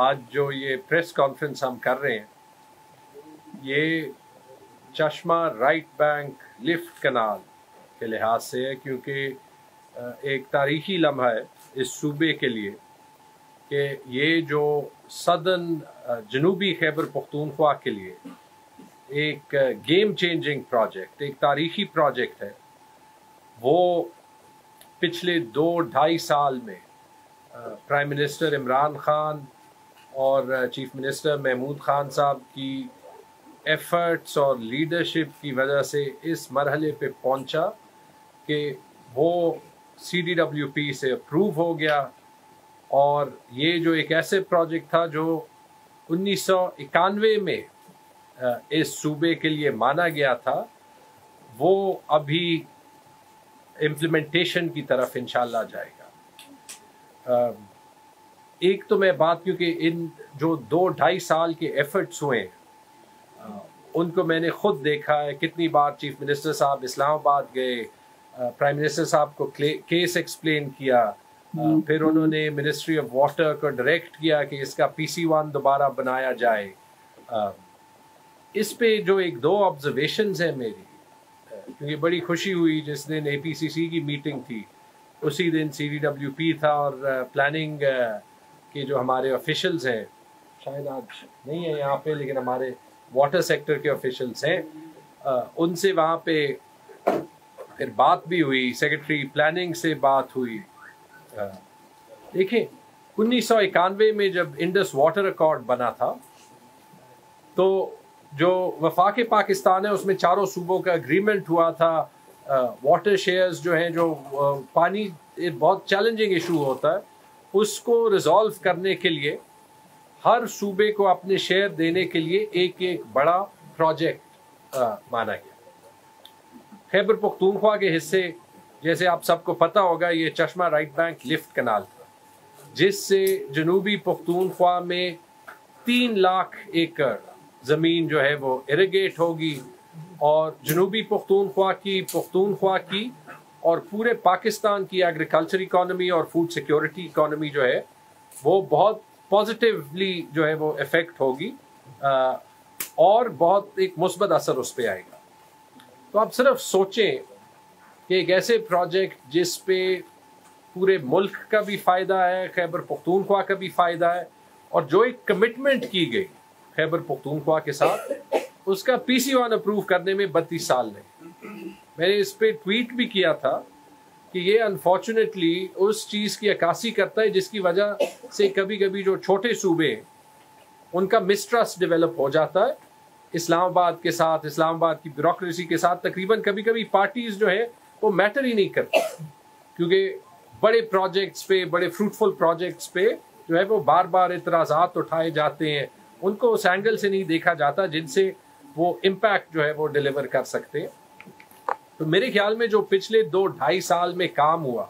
آج جو یہ پریس کانفرنس ہم کر رہے ہیں یہ چشمہ رائٹ بینک لفٹ کنال کے لحاظ سے ہے، کیونکہ ایک تاریخی لمحہ ہے اس صوبے کے لیے کہ یہ جو صدن جنوبی خیبر پختونخوا کے لیے ایک گیم چینجنگ پروجیکٹ، ایک تاریخی پروجیکٹ ہے، وہ پچھلے 2-2.5 سال میں پرائم منسٹر عمران خان اور چیف منسٹر محمود خان صاحب کی ایفرٹس اور لیڈرشپ کی وجہ سے اس مرحلے پہ پہنچا کہ وہ CDWP سے اپروو ہو گیا، اور یہ جو ایک ایسے پروجیکٹ تھا جو 1991 میں اس صوبے کے لیے مانا گیا تھا، وہ ابھی امپلیمنٹیشن کی طرف انشاءاللہ جائے گا۔ ایک تو میں بات، کیونکہ ان جو 2-2.5 سال کے ایفرٹس ہوئے ہیں ان کو میں نے خود دیکھا ہے، کتنی بار چیف منسٹر صاحب اسلام آباد گئے، پرائم منسٹر صاحب کو کیس ایکسپلین کیا، پھر انہوں نے منسٹری آف واٹر کو ڈائریکٹ کیا کہ اس کا PC1 دوبارہ بنایا جائے۔ اس پہ جو 1-2 آبزرویشنز ہیں میری، کیونکہ بڑی خوشی ہوئی جس دن APCC کی میٹنگ تھی اسی دن CDWP تھا، اور پلاننگ کے جو ہمارے آفیشلز ہیں، شاید آج نہیں ہیں یہاں پہ لیکن ہمارے واٹر سیکٹر کے آفیشلز ہیں، ان سے وہاں پہ پھر بات بھی ہوئی، سیکرٹری پلاننگ سے بات ہوئی۔ دیکھیں 1991 میں جب انڈس واٹر ایکارڈ بنا تھا تو جو وفاق پاکستان ہے اس میں 4 صوبوں کا اگریمنٹ ہوا تھا، واٹر شیئرز جو ہیں، جو پانی ایک بہت چیلنجنگ ایشو ہوتا ہے، اس کو ریزالو کرنے کے لیے ہر صوبے کو اپنے شیئر دینے کے لیے ایک بڑا پروجیکٹ مانا گیا۔ خیبر پختونخوا کے حصے، جیسے آپ سب کو پتہ ہوگا، یہ چشمہ رائٹ بینک لفٹ کنال تھا، جس سے جنوبی پختونخوا میں 3 لاکھ ایکڑ زمین جو ہے وہ اریگیٹ ہوگی، اور جنوبی پختونخوا کی اور پورے پاکستان کی ایگریکلچر اکانومی اور فوڈ سیکیورٹی اکانومی جو ہے وہ بہت پازیٹیولی جو ہے وہ افیکٹ ہوگی، اور بہت ایک مثبت اثر اس پہ آئے گا۔ تو آپ صرف سوچیں کہ ایک ایسے پروجیکٹ جس پہ پورے ملک کا بھی فائدہ ہے، خیبر پختونخوا کا بھی فائدہ ہے، اور جو ایک کمٹمنٹ کی گئی خیبر پختونخوا کے ساتھ، اس کا PC1 اپروو کرنے میں 32 سال لگے۔ میں نے اس پہ ٹویٹ بھی کیا تھا کہ یہ انفارچونیٹلی اس چیز کی عکاسی کرتا ہے جس کی وجہ سے کبھی کبھی جو چھوٹے صوبے ہیں ان کا مسٹرسٹ ڈیولپ ہو جاتا ہے اسلام آباد کے ساتھ، اسلام آباد کی بیوروکریسی کے ساتھ۔ تقریباً کبھی کبھی پارٹیز جو ہے وہ میٹر ہی نہیں کرتی، کیونکہ بڑے پروجیکٹس پہ، بڑے فروٹفل پروجیکٹس پہ جو ہے وہ بار بار اعتراضات اٹھائے جاتے ہیں، ان کو اس اینگل سے نہیں دیکھا جاتا جن سے وہ امپیکٹ جو ہے وہ ڈیلیور کر سکتے ہیں۔ تو میرے خیال میں جو پچھلے 2-2.5 سال میں کام ہوا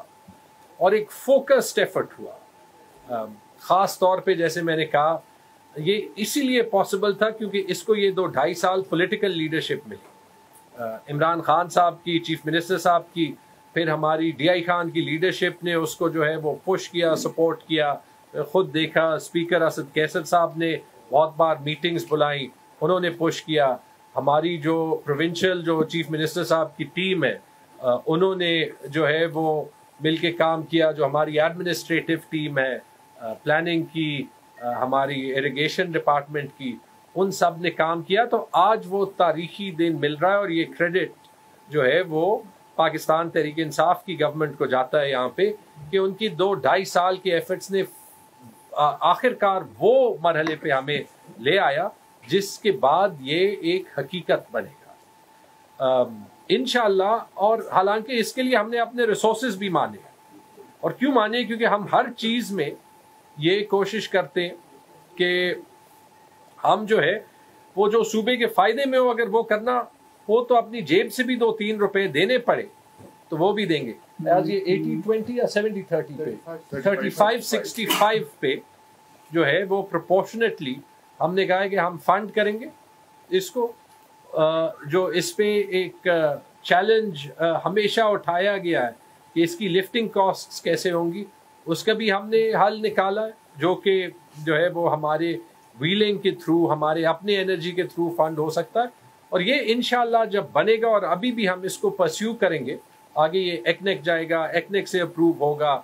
اور ایک فوکسڈ ایفرٹ ہوا، خاص طور پہ جیسے میں نے کہا، یہ اسی لیے پاسبل تھا کیونکہ اس کو یہ 2-2.5 سال پولیٹیکل لیڈرشپ ملی، عمران خان صاحب کی، چیف منسٹر صاحب کی، پھر ہماری DI خان کی لیڈرشپ نے اس کو جو ہے وہ پش کیا، سپورٹ کیا۔ خود دیکھا اسپیکر اسد کیسر صاحب نے بہت بار میٹنگز بلائیں، انہوں نے پش کیا۔ ہماری جو پروونشل جو چیف منسٹر صاحب کی ٹیم ہے، انہوں نے جو ہے وہ مل کے کام کیا۔ جو ہماری ایڈمنسٹریٹو ٹیم ہے، پلاننگ کی، ہماری ایریگیشن ڈپارٹمنٹ کی، ان سب نے کام کیا۔ تو آج وہ تاریخی دن مل رہا ہے، اور یہ کریڈٹ جو ہے وہ پاکستان تحریک انصاف کی گورنمنٹ کو جاتا ہے یہاں پہ، کہ ان کی 2-2.5 سال کے ایفرٹس نے آخرکار وہ مرحلے پہ ہمیں لے آیا جس کے بعد یہ ایک حقیقت بنے گا انشاءاللہ۔ اور حالانکہ اس کے لیے ہم نے اپنے ریسورسز بھی مانے، اور کیوں مانے؟ کیونکہ ہم ہر چیز میں یہ کوشش کرتے ہیں کہ ہم جو ہے وہ جو صوبے کے فائدے میں ہو، اگر وہ کرنا ہو تو اپنی جیب سے بھی 2-3 روپے دینے پڑے تو وہ بھی دیں گے۔ آج یہ 80-20 یا 70-30 پہ، 35-65 پہ جو ہے وہ پروپورشنیٹلی ہم نے کہا ہے کہ ہم فنڈ کریں گے اس کو۔ جو اس پہ ایک چیلنج ہمیشہ اٹھایا گیا ہے کہ اس کی لفٹنگ کاسٹس کیسے ہوں گی، اس کا بھی ہم نے حل نکالا ہے۔ جو کہ جو ہے وہ ہمارے ویلنگ کے تھرو, ہمارے اپنے انرجی کے تھرو فنڈ ہو سکتا ہے. اور یہ انشاءاللہ جب بنے گا, اور ابھی بھی ہم اس کو پرسیو کریں گے, آگے یہ ایکنیک جائے گا, ایکنیک سے اپروو ہوگا,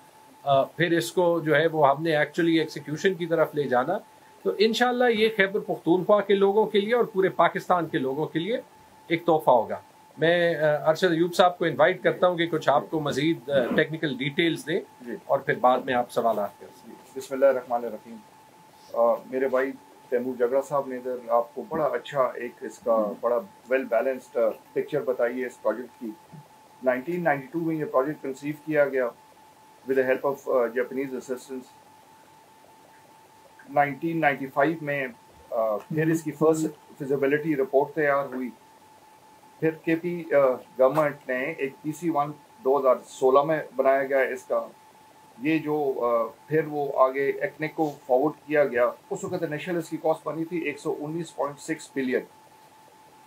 پھر اس کو جو ہے وہ ہم نے ایکچولی ایکسیکیوشن کی طرف لے جانا. تو انشاءاللہ یہ خیبر پختونخوا کے لوگوں کے لیے اور پورے پاکستان کے لوگوں کے لیے ایک تحفہ ہوگا. میں ارشد ایوب صاحب کو انوائٹ کرتا ہوں کہ کچھ آپ کو مزید ٹیکنیکل ڈیٹیلز دیں, اور پھر بعد میں آپ سوالات کریں. بسم اللہ الرحمن الرحیم. میرے بھائی تیمور جگڑا صاحب نے ادھر آپ کو بڑا اچھا ایک اس کا بڑا ویل بیلنسڈ پکچر بتائی ہے اس پروجیکٹ کی. 1992 میں یہ پروجیکٹ کنسیو کیا گیا with the help of Japanese assistance. 1995 میں پھر اس کی فرسٹ فیزیبلٹی رپورٹ تیار ہوئی. پھر کے پی گورنمنٹ نے ایک PC1 2016 میں بنایا گیا اس کا. یہ جو پھر وہ آگے ایکنیک کو فارورڈ کیا گیا. اس وقت انیشل اس کی کاسٹ بنی تھی 119.6 بلین.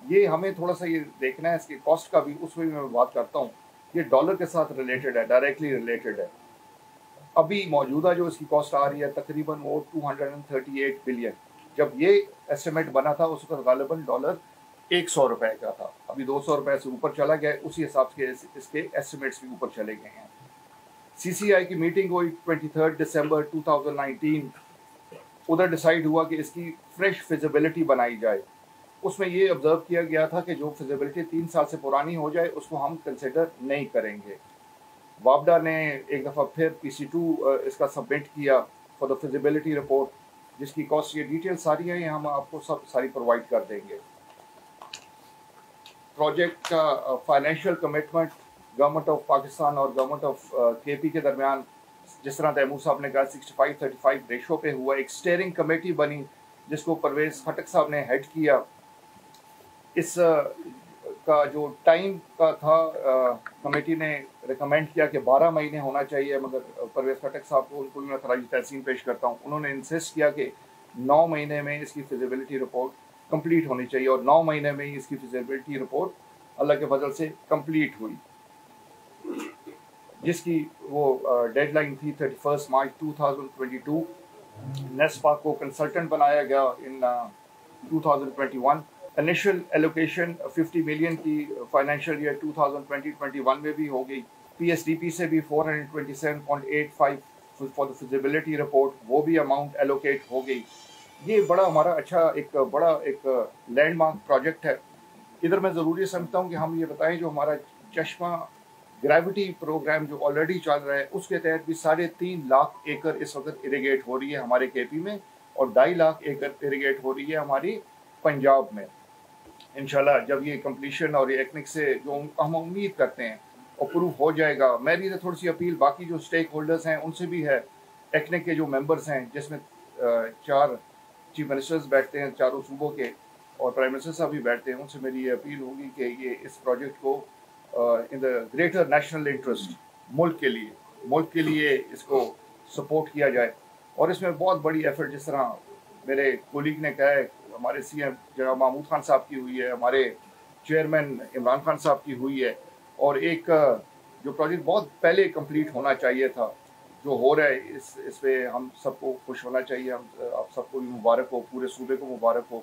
یہ ہمیں تھوڑا سا یہ دیکھنا ہے اس کی کاسٹ کا بھی, اس میں بھی میں بات کرتا ہوں. یہ ڈالر کے ساتھ ریلیٹڈ ہے, ڈائریکٹلی ریلیٹڈ ہے. ابھی موجودہ جو اس کی کاسٹ آ رہی ہے تقریباً وہ 238 بلین. جب یہ ایسٹیمیٹ بنا تھا اس وقت غالباً ڈالر 100 روپے کا تھا. ابھی 200 روپے سے اوپر چلا گیا, اسی حساب سے اس کے ایسٹیمیٹس بھی اوپر چلے گئے ہیں. CCI کی میٹنگ ہوئی 23 دسمبر 2019. ادھر ڈیسائیڈ ہوا کہ اس کی فریش فیزیبلٹی بنائی جائے. اس میں یہ آبزرو کیا گیا تھا کہ جو فیزیبلٹی 3 سال سے پرانی ہو جائے اس کو ہم کنسیڈر نہیں کریں گے. وابڈا نے ایک دفعہ پھر PC2 اس کا سبمٹ کیا فار دا فیزیبلٹی رپورٹ, جس کی کاسٹ یہ ڈیٹیل ساری ہیں ہم آپ کو سب ساری پرووائڈ کر دیں گے. پروجیکٹ کا financial commitment government of Pakistan اور گورنمنٹ آف KP کے درمیان, جس طرح تیمور صاحب نے کہا 65-35 ریشو پہ ہوا. ایک اسٹیئرنگ کمیٹی بنی جس کو پرویز خٹک صاحب نے ہیڈ کیا. اس کا جو ٹائم کا تھا کمیٹی نے ریکمینڈ کیا کہ 12 مہینے ہونا چاہیے, مگر پرویز خٹک صاحب کو ان کو بھی میں خراج تحسین پیش کرتا ہوں, انہوں نے انسسٹ کیا کہ 9 مہینے میں اس کی فیزیبلٹی رپورٹ کمپلیٹ ہونی چاہیے. اور 9 مہینے میں ہی اس کی فیزیبلٹی رپورٹ اللہ کے فضل سے کمپلیٹ ہوئی, جس کی وہ ڈیڈ لائن تھی 31 مارچ 2022. نیسپا کو کنسلٹنٹ بنایا گیا ان 2021. انیشل ایلوکیشن 50 ملین کی فائنینشیل ایئر 2020-21 میں بھی ہو گئی. PSDP سے بھی 427.85 فار دا فیزیبلٹی رپورٹ, وہ بھی اماؤنٹ ایلوکیٹ ہو گئی. یہ بڑا ہمارا اچھا ایک لینڈ مارک پروجیکٹ ہے. ادھر میں ضروری سمجھتا ہوں کہ ہم یہ بتائیں جو ہمارا چشمہ گریوٹی پروگرام جو آلریڈی چل رہا ہے اس کے تحت بھی 3.5 لاکھ ایکڑ اس وقت اریگیٹ ہو رہی ہے ہمارے KP میں, اور 2.5 لاکھ ایکڑ اریگیٹ ہو رہی ہے ہماری پنجاب میں. انشاءاللہ جب یہ کمپلیشن اور یہ ایکنک سے جو ہم امید کرتے ہیں اپروو ہو جائے گا. میری تھوڑی سی اپیل باقی جو اسٹیک ہولڈرز ہیں ان سے بھی ہے, ایکنک کے جو ممبرز ہیں جس میں 4 چیف منسٹرز بیٹھتے ہیں چاروں صوبوں کے, اور پرائم منسٹر صاحب بھی بیٹھتے ہیں, ان سے میری یہ اپیل ہوگی کہ یہ اس پروجیکٹ کو ان دا گریٹر نیشنل انٹرسٹ ملک کے لیے اس کو سپورٹ کیا جائے. اور اس میں بہت بڑی ایفرٹ جس طرح میرے کولیگ نے کہا ہے, ہمارے CM جناب محمود خان صاحب کی ہوئی ہے, ہمارے چیئرمین عمران خان صاحب کی ہوئی ہے, اور ایک جو پروجیکٹ بہت پہلے کمپلیٹ ہونا چاہیے تھا جو ہو رہا ہے اس پہ ہم سب کو خوش ہونا چاہیے. ہم آپ سب کو بھی مبارک ہو, پورے صوبے کو مبارک ہو.